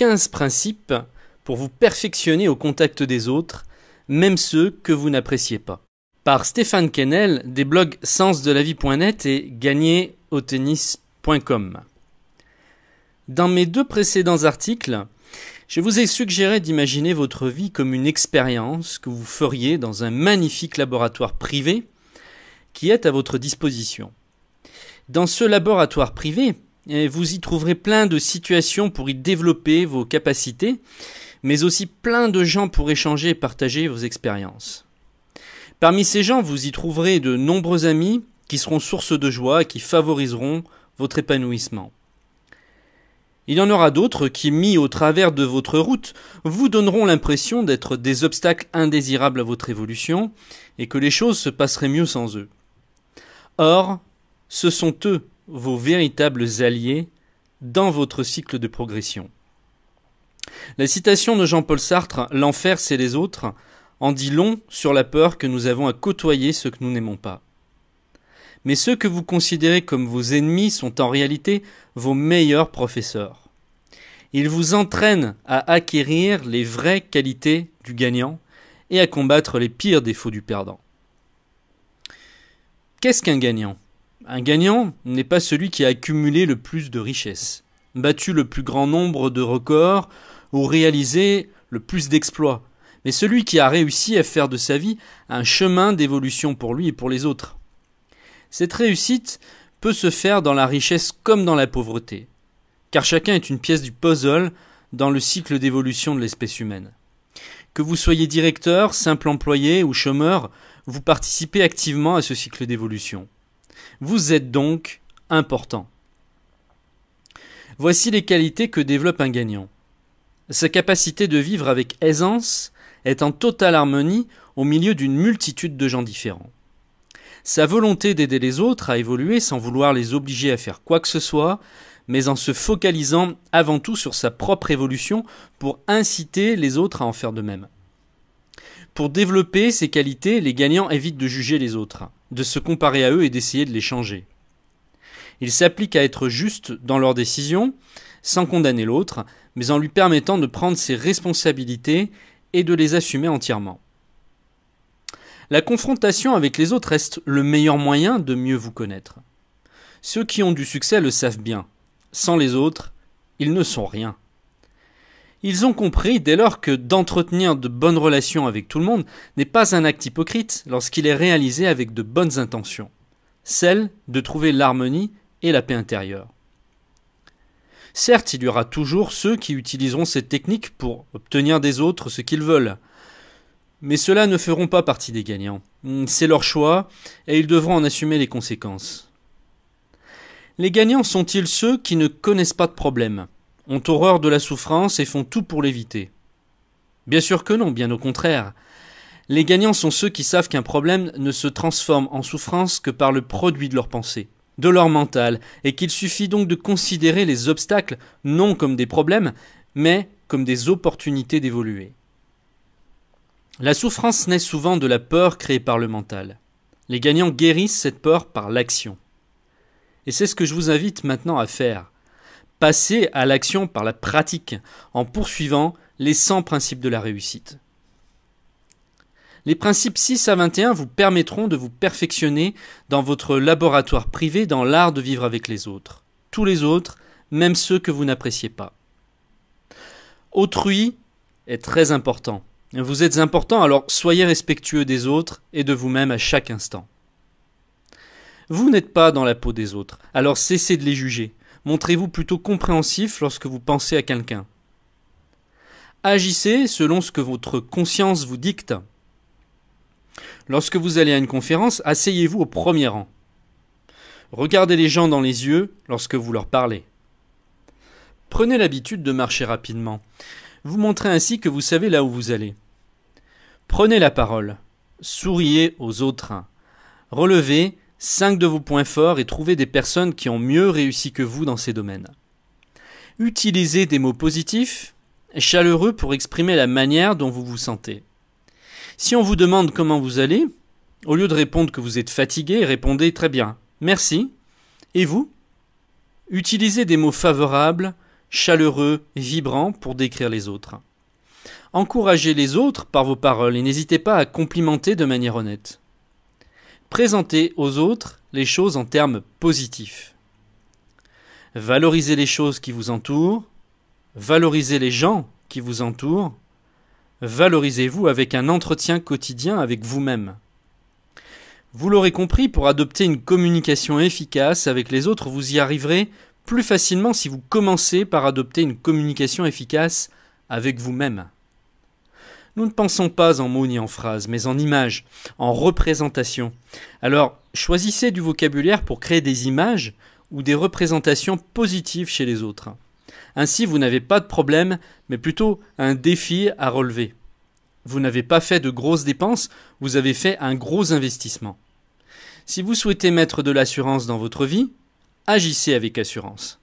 15 principes pour vous perfectionner au contact des autres, même ceux que vous n'appréciez pas. Par Stéphane Quesnel, des blogs sensdelavie.net et gagnerautennis.com. Dans mes 2 précédents articles, je vous ai suggéré d'imaginer votre vie comme une expérience que vous feriez dans un magnifique laboratoire privé qui est à votre disposition. Dans ce laboratoire privé, vous y trouverez plein de situations pour y développer vos capacités, mais aussi plein de gens pour échanger et partager vos expériences. Parmi ces gens, vous y trouverez de nombreux amis qui seront source de joie et qui favoriseront votre épanouissement. Il y en aura d'autres qui, mis au travers de votre route, vous donneront l'impression d'être des obstacles indésirables à votre évolution et que les choses se passeraient mieux sans eux. Or, ce sont eux, vos véritables alliés, dans votre cycle de progression. La citation de Jean-Paul Sartre, « L'enfer, c'est les autres », en dit long sur la peur que nous avons à côtoyer ceux que nous n'aimons pas. Mais ceux que vous considérez comme vos ennemis sont en réalité vos meilleurs professeurs. Ils vous entraînent à acquérir les vraies qualités du gagnant et à combattre les pires défauts du perdant. Qu'est-ce qu'un gagnant ? Un gagnant n'est pas celui qui a accumulé le plus de richesses, battu le plus grand nombre de records ou réalisé le plus d'exploits, mais celui qui a réussi à faire de sa vie un chemin d'évolution pour lui et pour les autres. Cette réussite peut se faire dans la richesse comme dans la pauvreté, car chacun est une pièce du puzzle dans le cycle d'évolution de l'espèce humaine. Que vous soyez directeur, simple employé ou chômeur, vous participez activement à ce cycle d'évolution. Vous êtes donc important. Voici les qualités que développe un gagnant. Sa capacité de vivre avec aisance est en totale harmonie au milieu d'une multitude de gens différents. Sa volonté d'aider les autres à évoluer sans vouloir les obliger à faire quoi que ce soit, mais en se focalisant avant tout sur sa propre évolution pour inciter les autres à en faire de même. Pour développer ces qualités, les gagnants évitent de juger les autres, de se comparer à eux et d'essayer de les changer. Ils s'appliquent à être justes dans leurs décisions, sans condamner l'autre, mais en lui permettant de prendre ses responsabilités et de les assumer entièrement. La confrontation avec les autres reste le meilleur moyen de mieux vous connaître. Ceux qui ont du succès le savent bien. Sans les autres, ils ne sont rien. Ils ont compris dès lors que d'entretenir de bonnes relations avec tout le monde n'est pas un acte hypocrite lorsqu'il est réalisé avec de bonnes intentions, celle de trouver l'harmonie et la paix intérieure. Certes, il y aura toujours ceux qui utiliseront cette technique pour obtenir des autres ce qu'ils veulent, mais ceux-là ne feront pas partie des gagnants. C'est leur choix et ils devront en assumer les conséquences. Les gagnants sont-ils ceux qui ne connaissent pas de problème, ont horreur de la souffrance et font tout pour l'éviter ? Bien sûr que non, bien au contraire. Les gagnants sont ceux qui savent qu'un problème ne se transforme en souffrance que par le produit de leur pensée, de leur mental, et qu'il suffit donc de considérer les obstacles non comme des problèmes, mais comme des opportunités d'évoluer. La souffrance naît souvent de la peur créée par le mental. Les gagnants guérissent cette peur par l'action. Et c'est ce que je vous invite maintenant à faire. Passer à l'action par la pratique, en poursuivant les 100 principes de la réussite. Les principes 6 à 21 vous permettront de vous perfectionner dans votre laboratoire privé dans l'art de vivre avec les autres. Tous les autres, même ceux que vous n'appréciez pas. Autrui est très important. Vous êtes important, alors soyez respectueux des autres et de vous-même à chaque instant. Vous n'êtes pas dans la peau des autres, alors cessez de les juger. Montrez-vous plutôt compréhensif lorsque vous pensez à quelqu'un. Agissez selon ce que votre conscience vous dicte. Lorsque vous allez à une conférence, asseyez-vous au premier rang. Regardez les gens dans les yeux lorsque vous leur parlez. Prenez l'habitude de marcher rapidement. Vous montrez ainsi que vous savez là où vous allez. Prenez la parole. Souriez aux autres. Relevez 5 de vos points forts et trouvez des personnes qui ont mieux réussi que vous dans ces domaines. Utilisez des mots positifs, chaleureux pour exprimer la manière dont vous vous sentez. Si on vous demande comment vous allez, au lieu de répondre que vous êtes fatigué, répondez très bien, merci. Et vous ? Utilisez des mots favorables, chaleureux, vibrant pour décrire les autres. Encouragez les autres par vos paroles et n'hésitez pas à complimenter de manière honnête. Présentez aux autres les choses en termes positifs. Valorisez les choses qui vous entourent, valorisez les gens qui vous entourent, valorisez-vous avec un entretien quotidien avec vous-même. Vous l'aurez compris, pour adopter une communication efficace avec les autres, vous y arriverez plus facilement si vous commencez par adopter une communication efficace avec vous-même. Nous ne pensons pas en mots ni en phrases, mais en images, en représentations. Alors, choisissez du vocabulaire pour créer des images ou des représentations positives chez les autres. Ainsi, vous n'avez pas de problème, mais plutôt un défi à relever. Vous n'avez pas fait de grosses dépenses, vous avez fait un gros investissement. Si vous souhaitez mettre de l'assurance dans votre vie, agissez avec assurance.